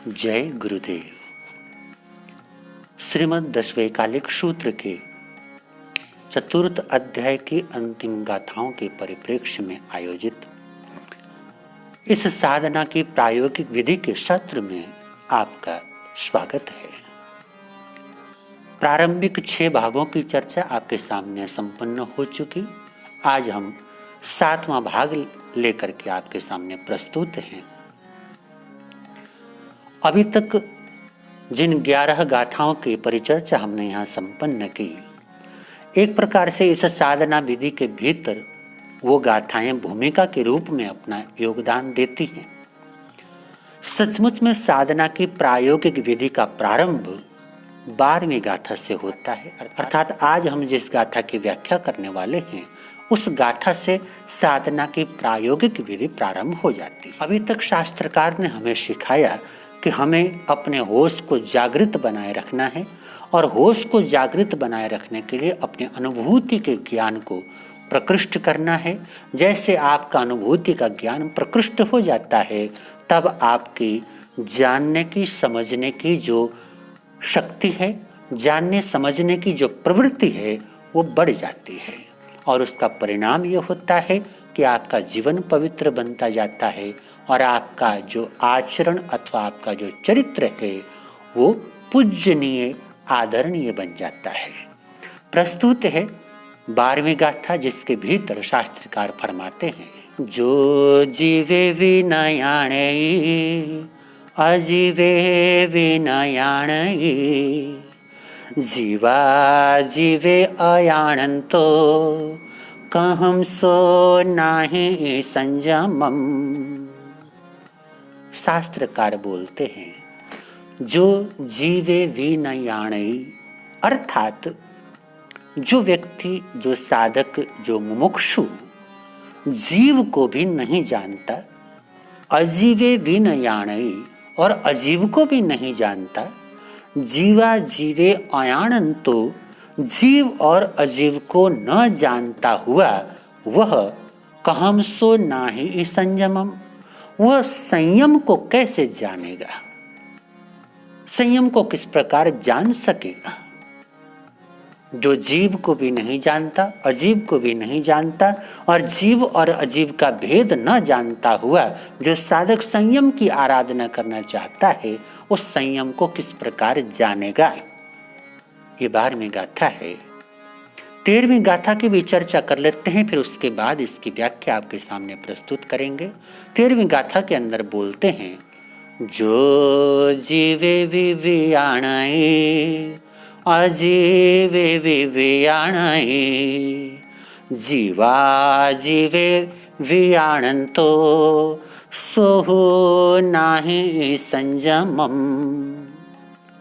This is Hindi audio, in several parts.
जय गुरुदेव। श्रीमद् दशवैकालिक सूत्र के चतुर्थ अध्याय की अंतिम गाथाओं के परिप्रेक्ष्य में आयोजित इस साधना की प्रायोगिक विधि के सत्र में आपका स्वागत है। प्रारंभिक 6 भागों की चर्चा आपके सामने संपन्न हो चुकी। आज हम 7वां भाग लेकर के आपके सामने प्रस्तुत हैं। अभी तक जिन 11 गाथाओं की परिचर्चा हमने यहाँ संपन्न की, एक प्रकार से इस साधना विधि के भीतर वो गाथाएं भूमिका के रूप में अपना योगदान देती हैं। सचमुच में साधना की प्रायोगिक विधि का प्रारंभ 12वीं गाथा से होता है, अर्थात आज हम जिस गाथा की व्याख्या करने वाले हैं उस गाथा से साधना की प्रायोगिक विधि प्रारंभ हो जाती है। अभी तक शास्त्रकार ने हमें सिखाया कि हमें अपने होश को जागृत बनाए रखना है और होश को जागृत बनाए रखने के लिए अपनी अनुभूति के ज्ञान को प्रकृष्ट करना है। जैसे आपका अनुभूति का ज्ञान प्रकृष्ट हो जाता है, तब आपकी जानने की समझने की जो शक्ति है, जानने समझने की जो प्रवृत्ति है, वो बढ़ जाती है और उसका परिणाम ये होता है कि आपका जीवन पवित्र बनता जाता है और आपका जो आचरण अथवा आपका जो चरित्र है वो पूजनीय आदरणीय बन जाता है। प्रस्तुत है 12वीं गाथा, जिसके भीतर शास्त्रकार फरमाते हैं, जो जीवे विनयाणे अजीवे विनयाणे जीवा जीवे अयाणंतो कहम सो नाही संयमम। शास्त्रकार बोलते हैं, जो जीवे विनयाणे, अर्थात जो व्यक्ति, जो साधक, जो मुमुक्षु जीव को भी नहीं जानता, अजीवे विनयाणे और अजीव को भी नहीं जानता, जीवा जीवे अयाणंतो जीव और अजीव को न जानता हुआ वह कहमसो नाही संयमम, वह संयम को कैसे जानेगा, संयम को किस प्रकार जान सकेगा। जो जीव को भी नहीं जानता, अजीव को भी नहीं जानता और जीव और अजीव का भेद न जानता हुआ जो साधक संयम की आराधना करना चाहता है, उस संयम को किस प्रकार जानेगा। ये 12वीं गाथा है। 13वीं गाथा की भी चर्चा कर लेते हैं, फिर उसके बाद इसकी व्याख्या आपके सामने प्रस्तुत करेंगे। 13वीं गाथा के अंदर बोलते हैं, जो जीवे विवियाणाए अजीवे विवियाणाए जीवा जीवे वियाणंतो सोहु नाही संयमम।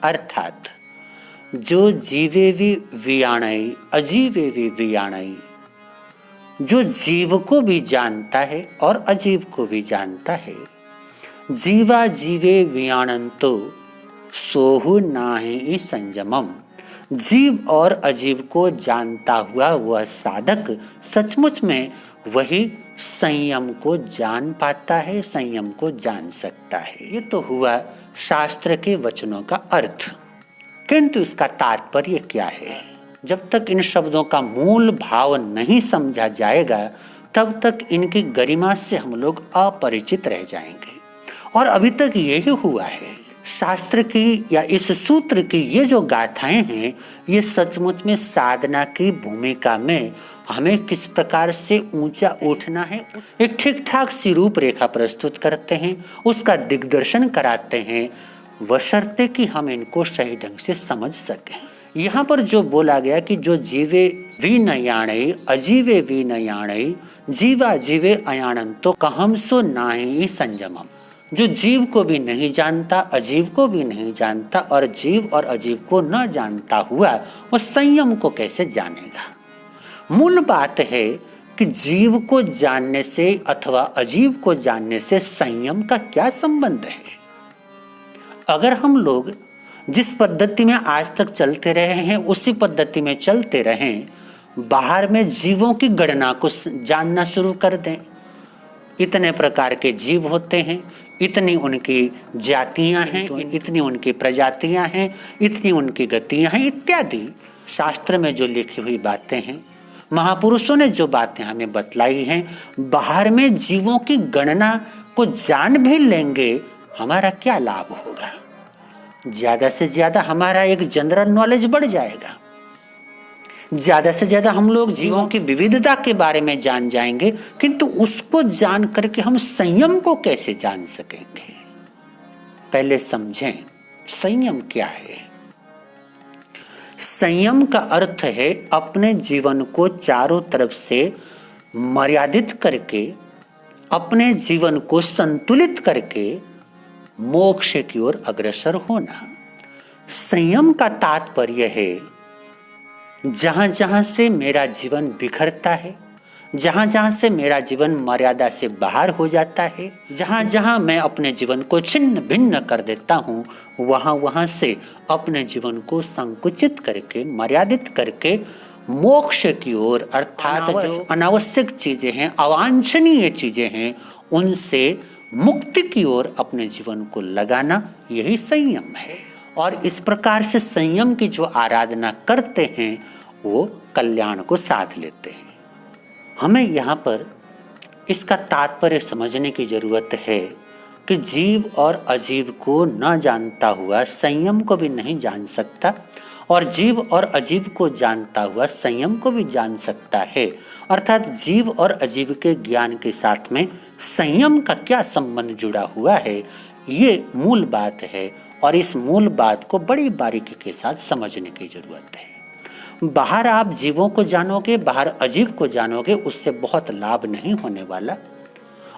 अर्थात जो जीवे वियाणई अजीवे वियाणई, जो जीव को भी जानता है और अजीव को भी जानता है, जीवा जीवे वियाणंतो सोहु नाही संयमम, जीव और अजीव को जानता हुआ वह साधक सचमुच में वही संयम को जान पाता है, संयम को जान सकता है। ये तो हुआ शास्त्र के वचनों का अर्थ, किंतु इसका तात्पर्य क्या है? जब तक इन शब्दों का मूल भाव नहीं समझा जाएगा, तब तक इनकी गरिमा से हम लोग अपरिचित रह जाएंगे। और अभी तक यही हुआ है। शास्त्र की या इस सूत्र की ये जो गाथाएं हैं, ये सचमुच में साधना की भूमिका में हमें किस प्रकार से ऊंचा उठना है, एक ठीक ठाक सी रूपरेखा प्रस्तुत करते हैं, उसका दिग्दर्शन कराते हैं, बशर्ते कि हम इनको सही ढंग से समझ सकें। यहाँ पर जो बोला गया कि जो जीवे विनयाणे अजीवे विनयाणे जीवा जीवे अयाणंतो कहमसो नाही संयमम, जो जीव को भी नहीं जानता, अजीव को भी नहीं जानता और जीव और अजीव को न जानता हुआ वो संयम को कैसे जानेगा। मूल बात है कि जीव को जानने से अथवा अजीव को जानने से संयम का क्या संबंध है। अगर हम लोग जिस पद्धति में आज तक चलते रहे हैं उसी पद्धति में चलते रहें, बाहर में जीवों की गणना को जानना शुरू कर दें, इतने प्रकार के जीव होते हैं, इतनी उनकी जातियां हैं, इतनी उनकी प्रजातियां हैं, इतनी उनकी गतियां हैं इत्यादि। शास्त्र में जो लिखी हुई बातें हैं, महापुरुषों ने जो बातें हमें बतलाई हैं, बाहर में जीवों की गणना को जान भी लेंगे, हमारा क्या लाभ होगा? ज्यादा से ज्यादा हमारा एक जनरल नॉलेज बढ़ जाएगा, ज्यादा से ज्यादा हम लोग जीवों की विविधता के बारे में जान जाएंगे, किंतु उसको जान करके हम संयम को कैसे जान सकेंगे? पहले समझें संयम क्या है। संयम का अर्थ है अपने जीवन को चारों तरफ से मर्यादित करके, अपने जीवन को संतुलित करके मोक्ष की ओर अग्रसर होना। संयम का तात्पर्य है जहां जहां से मेरा जीवन बिखरता है, जहां जहां से मेरा जीवन मर्यादा से बाहर हो जाता है, जहां जहां मैं अपने जीवन को छिन्न भिन्न कर देता हूं, वहां वहां से अपने जीवन को संकुचित करके, मर्यादित करके मोक्ष की ओर, अर्थात जो अनावश्यक चीजें हैं, अवांछनीय चीजें हैं, उनसे मुक्ति की ओर अपने जीवन को लगाना, यही संयम है। और इस प्रकार से संयम की जो आराधना करते हैं वो कल्याण को साध लेते हैं। हमें यहाँ पर इसका तात्पर्य समझने की जरूरत है कि जीव और अजीव को न जानता हुआ संयम को भी नहीं जान सकता, और जीव और अजीव को जानता हुआ संयम को भी जान सकता है। अर्थात जीव और अजीव के ज्ञान के साथ में संयम का क्या संबंध जुड़ा हुआ है, ये मूल बात है। और इस मूल बात को बड़ी बारीकी के साथ समझने की जरूरत है। बाहर आप जीवों को जानोगे, बाहर अजीव को जानोगे, उससे बहुत लाभ नहीं होने वाला।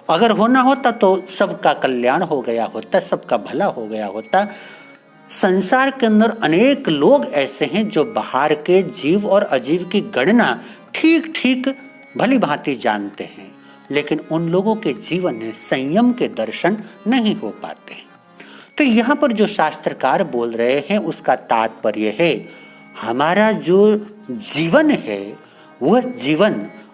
अगर होना होता तो सबका कल्याण हो गया होता, सबका भला हो गया होता। संसार के अंदर अनेक लोग ऐसे हैं जो बाहर के जीव और अजीव की गणना ठीक ठीक भली भांति जानते हैं, लेकिन उन लोगों के जीवन में संयम के दर्शन नहीं हो पाते। तो यहाँ पर जो शास्त्रकार बोल रहे हैं उसका तात्पर्य है, हमारा जो जीवन है वह जीवन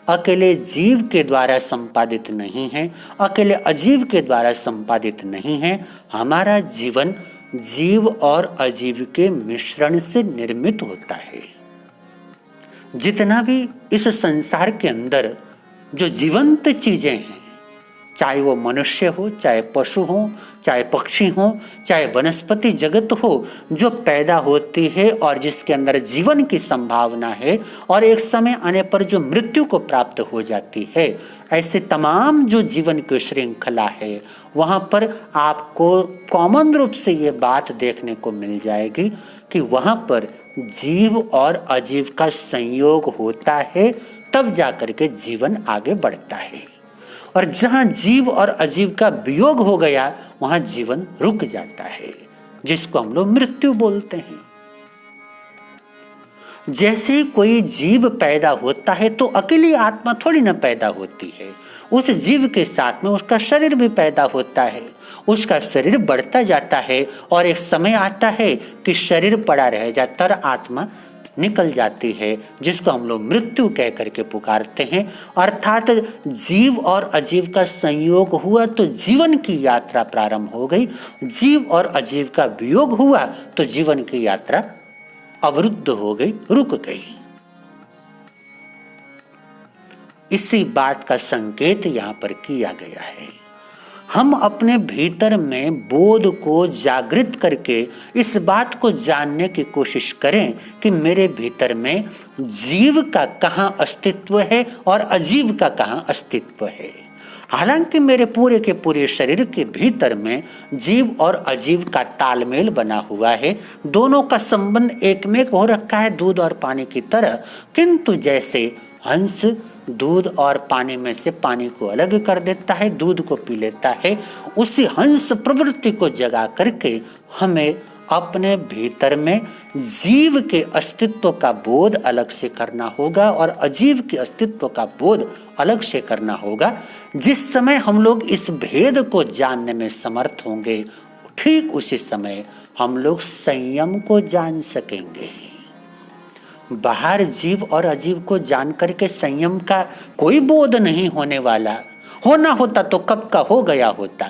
अकेले जीव के द्वारा संपादित नहीं है, अकेले अजीव के द्वारा संपादित नहीं है। हमारा जीवन जीव और अजीव के मिश्रण से निर्मित होता है। जितना भी इस संसार के अंदर जो जीवंत चीजें हैं, चाहे वो मनुष्य हो, चाहे पशु हो, चाहे पक्षी हो, चाहे वनस्पति जगत हो, जो पैदा होती है और जिसके अंदर जीवन की संभावना है और एक समय आने पर जो मृत्यु को प्राप्त हो जाती है, ऐसे तमाम जो जीवन की श्रृंखला है, वहाँ पर आपको कॉमन रूप से ये बात देखने को मिल जाएगी कि वहाँ पर जीव और अजीव का संयोग होता है, तब जाकर के जीवन आगे बढ़ता है। और जहाँ जीव और अजीव का वियोग हो गया, वहाँ जीवन रुक जाता है, जिसको हम लोग मृत्यु बोलते हैं। जैसे ही कोई जीव पैदा होता है तो अकेली आत्मा थोड़ी ना पैदा होती है, उस जीव के साथ में उसका शरीर भी पैदा होता है। उसका शरीर बढ़ता जाता है और एक समय आता है कि शरीर पड़ा रह जाता और आत्मा निकल जाती है, जिसको हम लोग मृत्यु कह करके पुकारते हैं। अर्थात जीव और अजीव का संयोग हुआ तो जीवन की यात्रा प्रारंभ हो गई, जीव और अजीव का वियोग हुआ तो जीवन की यात्रा अवरुद्ध हो गई, रुक गई। इसी बात का संकेत यहाँ पर किया गया है। हम अपने भीतर में बोध को जागृत करके इस बात को जानने की कोशिश करें कि मेरे भीतर में जीव का कहाँ अस्तित्व है और अजीव का कहाँ अस्तित्व है। हालांकि मेरे पूरे के पूरे शरीर के भीतर में जीव और अजीव का तालमेल बना हुआ है, दोनों का संबंध एक में हो रखा है दूध और पानी की तरह। किंतु जैसे हंस दूध और पानी में से पानी को अलग कर देता है, दूध को पी लेता है, उसी हंस प्रवृत्ति को जगा करके हमें अपने भीतर में जीव के अस्तित्व का बोध अलग से करना होगा और अजीव के अस्तित्व का बोध अलग से करना होगा। जिस समय हम लोग इस भेद को जानने में समर्थ होंगे, ठीक उसी समय हम लोग संयम को जान सकेंगे। बाहर जीव और अजीव को जान करके संयम का कोई बोध नहीं होने वाला, होना होता तो कब का हो गया होता।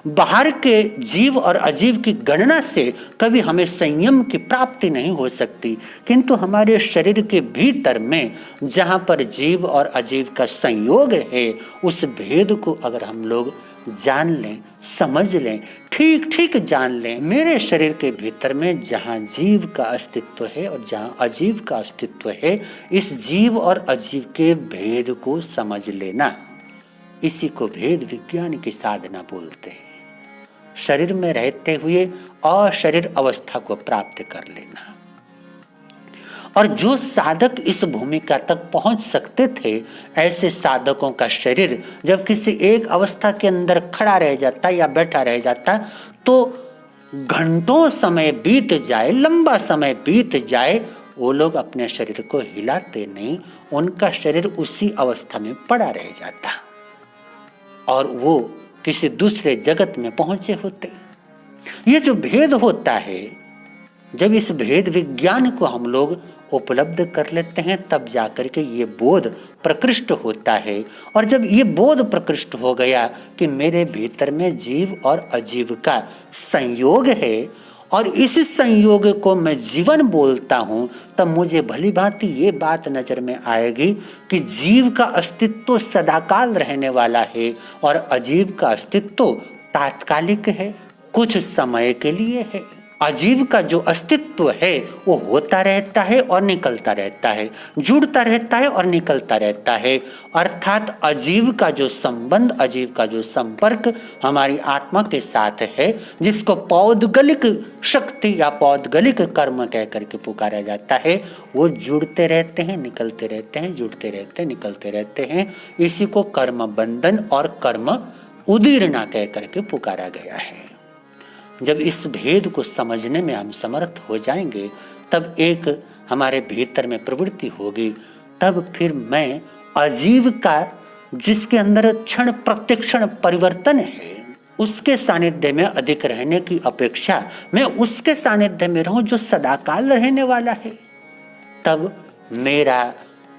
बाहर के जीव और अजीव की गणना से कभी हमें संयम की प्राप्ति नहीं हो सकती, किंतु हमारे शरीर के भीतर में जहाँ पर जीव और अजीव का संयोग है, उस भेद को अगर हम लोग जान लें, समझ लें, ठीक ठीक जान लें, मेरे शरीर के भीतर में जहाँ जीव का अस्तित्व है और जहाँ अजीव का अस्तित्व है, इस जीव और अजीव के भेद को समझ लेना, इसी को भेद विज्ञान की साधना बोलते हैं। शरीर में रहते हुए अशरीर अवस्था को प्राप्त कर लेना। और जो साधक इस भूमिका तक पहुंच सकते थे, ऐसे साधकों का शरीर जब किसी एक अवस्था के अंदर खड़ा रह जाता या बैठा रह जाता, तो घंटों समय बीत जाए, लंबा समय बीत जाए, वो लोग अपने शरीर को हिलाते नहीं, उनका शरीर उसी अवस्था में पड़ा रह जाता और वो किसी दूसरे जगत में पहुंचे होते। ये जो भेद होता है, जब इस भेद विज्ञान को हम लोग उपलब्ध कर लेते हैं, तब जाकर के ये बोध प्रकृष्ट होता है। और जब ये बोध प्रकृष्ट हो गया कि मेरे भीतर में जीव और अजीव का संयोग है और इस संयोग को मैं जीवन बोलता हूँ, तब मुझे भली भांति ये बात नजर में आएगी कि जीव का अस्तित्व सदाकाल रहने वाला है और अजीव का अस्तित्व तात्कालिक है, कुछ समय के लिए है। अजीव का जो अस्तित्व है वो होता रहता है और निकलता रहता है, जुड़ता रहता है और निकलता रहता है। अर्थात अजीव का जो संबंध, अजीव का जो संपर्क हमारी आत्मा के साथ है, जिसको पौद्गलिक शक्ति या पौद्गलिक कर्म कह करके पुकारा जाता है, वो जुड़ते रहते हैं, निकलते रहते हैं, जुड़ते रहते हैं, निकलते रहते हैं। इसी को कर्म बंधन और कर्म उदीरना कह करके पुकारा गया है। जब इस भेद को समझने में हम समर्थ हो जाएंगे, तब एक हमारे भीतर में प्रवृत्ति होगी, तब फिर मैं अजीव का, जिसके अंदर क्षण प्रतिक्षण परिवर्तन है, उसके सानिध्य में अधिक रहने की अपेक्षा मैं उसके सानिध्य में रहूं जो सदाकाल रहने वाला है। तब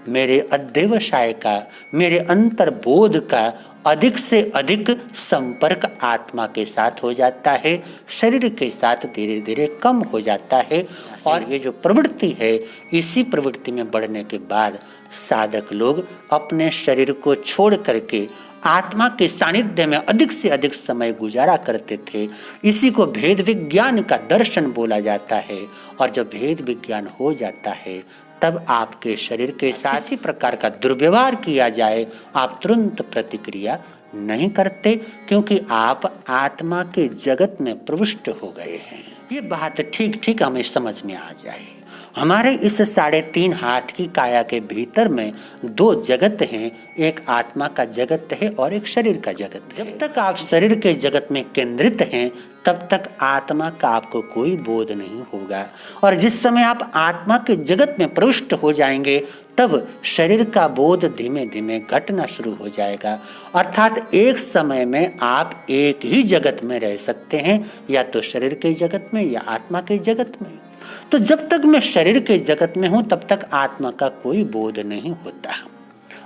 मेरे अध्यवसाय का, मेरे अंतर्बोध का अधिक से अधिक संपर्क आत्मा के साथ हो जाता है, शरीर के साथ धीरे धीरे कम हो जाता है। और ये जो प्रवृत्ति है, इसी प्रवृत्ति में बढ़ने के बाद साधक लोग अपने शरीर को छोड़ करके आत्मा के सानिध्य में अधिक से अधिक समय गुजारा करते थे। इसी को भेद विज्ञान का दर्शन बोला जाता है। और जब भेद विज्ञान हो जाता है, तब आपके शरीर के साथ इसी प्रकार का दुर्व्यवहार किया जाए, आप तुरंत प्रतिक्रिया नहीं करते, क्योंकि आप आत्मा के जगत में प्रविष्ट हो गए हैं। ये बात ठीक ठीक हमें समझ में आ जाए। हमारे इस 3.5 हाथ की काया के भीतर में 2 जगत हैं, एक आत्मा का जगत है और एक शरीर का जगत है। जब तक आप शरीर के जगत में केंद्रित हैं, तब तक आत्मा का आपको कोई बोध नहीं होगा। और जिस समय आप आत्मा के जगत में प्रविष्ट हो जाएंगे, तब शरीर का बोध धीमे धीमे घटना शुरू हो जाएगा। अर्थात एक समय में आप एक ही जगत में रह सकते हैं, या तो शरीर के जगत में या आत्मा के जगत में। तो जब तक मैं शरीर के जगत में हूं, तब तक आत्मा का कोई बोध नहीं होता।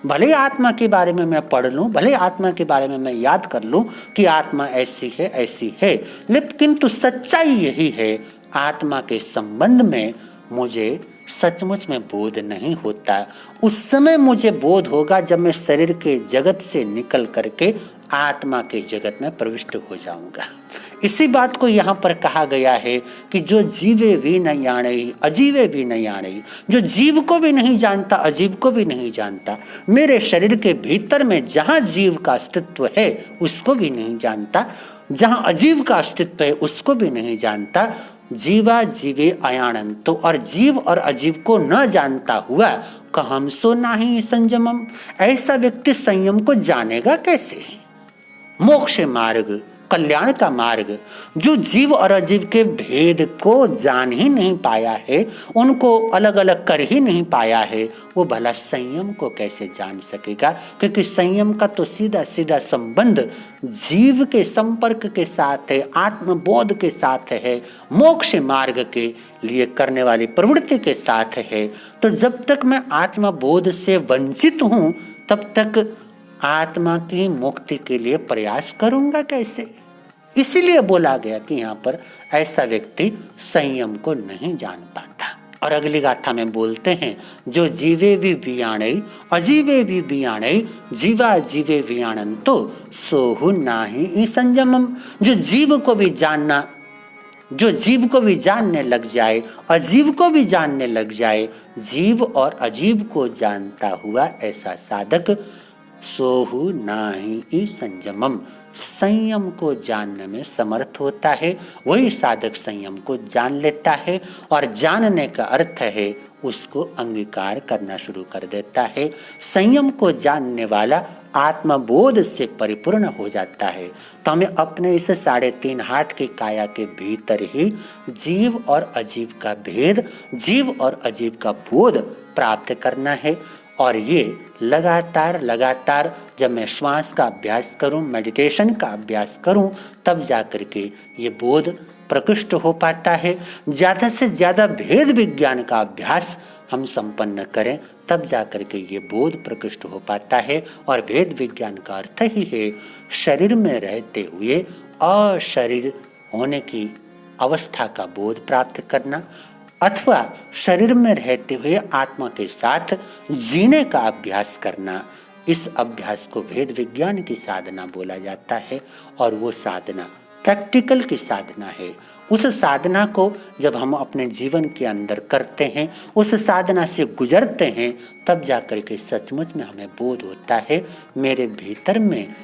भले आत्मा के बारे में मैं पढ़ लूं, भले आत्मा के बारे में मैं याद कर लूं कि आत्मा ऐसी है ऐसी है, लेकिन तो सच्चाई यही है, आत्मा के संबंध में मुझे सचमुच में बोध नहीं होता। उस समय मुझे बोध होगा जब मैं शरीर के जगत से निकल करके आत्मा के जगत में प्रविष्ट हो जाऊंगा। इसी बात को यहाँ पर कहा गया है कि जो जीवे भी न याणई अजीवे भी न याणई, जो जीव को भी नहीं जानता, अजीव को भी नहीं जानता, मेरे शरीर के भीतर में जहाँ जीव का अस्तित्व है उसको भी नहीं जानता, जहाँ अजीव का अस्तित्व है उसको भी नहीं जानता। जीवा जीवे अयानंतो, और जीव और अजीव को न जानता हुआ कहम सो नाही संयमम, ऐसा व्यक्ति संयम को जानेगा कैसे? मोक्ष मार्ग, कल्याण का मार्ग, जो जीव और अजीव के भेद को जान ही नहीं पाया है, उनको अलग अलग कर ही नहीं पाया है, वो भला संयम को कैसे जान सकेगा? क्योंकि संयम का तो सीधा सीधा संबंध जीव के संपर्क के साथ है, आत्मबोध के साथ है, मोक्ष मार्ग के लिए करने वाली प्रवृत्ति के साथ है। तो जब तक मैं आत्मबोध से वंचित हूँ, तब तक आत्मा की मुक्ति के लिए प्रयास करूंगा कैसे? इसलिए बोला गया कि यहाँ पर ऐसा व्यक्ति संयम को नहीं जान पाता। और अगली गाथा में बोलते हैं, जो जीवे भी बियाणई अजीवे भी बियाणई जीवा जीवे वियाणंतो सोहु नाही ई संयमम। जो जीव को भी जानने लग जाए, अजीव को भी जानने लग जाए, जीव और अजीव को जानता हुआ ऐसा साधक सोहु नाही ई संयमम, संयम को जानने में समर्थ होता है। वही साधक संयम को जान लेता है और जानने का अर्थ है उसको अंगीकार करना शुरू कर देता है। संयम को जानने वाला आत्मबोध से परिपूर्ण हो जाता है। तो हमें अपने इस 3.5 हाथ की काया के भीतर ही जीव और अजीव का भेद, जीव और अजीव का बोध प्राप्त करना है। और ये लगातार जब मैं श्वास का अभ्यास करूं, मेडिटेशन का अभ्यास करूं, तब जाकर के ये बोध प्रकृष्ट हो पाता है। ज़्यादा से ज़्यादा भेद विज्ञान का अभ्यास हम संपन्न करें, तब जाकर के ये बोध प्रकृष्ट हो पाता है। और भेद विज्ञान का अर्थ ही है शरीर में रहते हुए अशरीर होने की अवस्था का बोध प्राप्त करना, अथवा शरीर में रहते हुए आत्मा के साथ जीने का अभ्यास करना। इस अभ्यास को भेद विज्ञान की साधना बोला जाता है। और वो साधना प्रैक्टिकल की साधना है। उस साधना को जब हम अपने जीवन के अंदर करते हैं, उस साधना से गुजरते हैं, तब जाकर के सचमुच में हमें बोध होता है मेरे भीतर में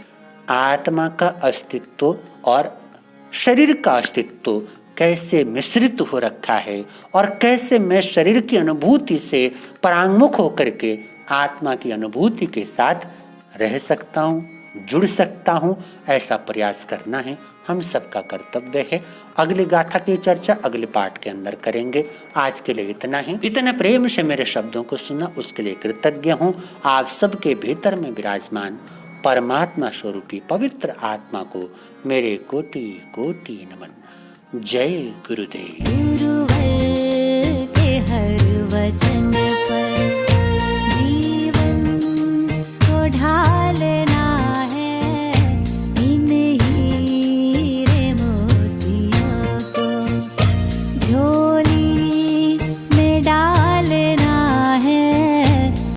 आत्मा का अस्तित्व और शरीर का अस्तित्व कैसे मिश्रित हो रखा है, और कैसे मैं शरीर की अनुभूति से परांगमुख होकर के आत्मा की अनुभूति के साथ रह सकता हूँ, जुड़ सकता हूँ। ऐसा प्रयास करना है, हम सबका कर्तव्य है। अगली गाथा की चर्चा अगले पाठ के अंदर करेंगे। आज के लिए इतना ही। इतने प्रेम से मेरे शब्दों को सुना उसके लिए कृतज्ञ हूँ। आप सबके भीतर में विराजमान परमात्मा स्वरूपी पवित्र आत्मा को मेरे कोटि कोटि नमन। जय गुरुदेव।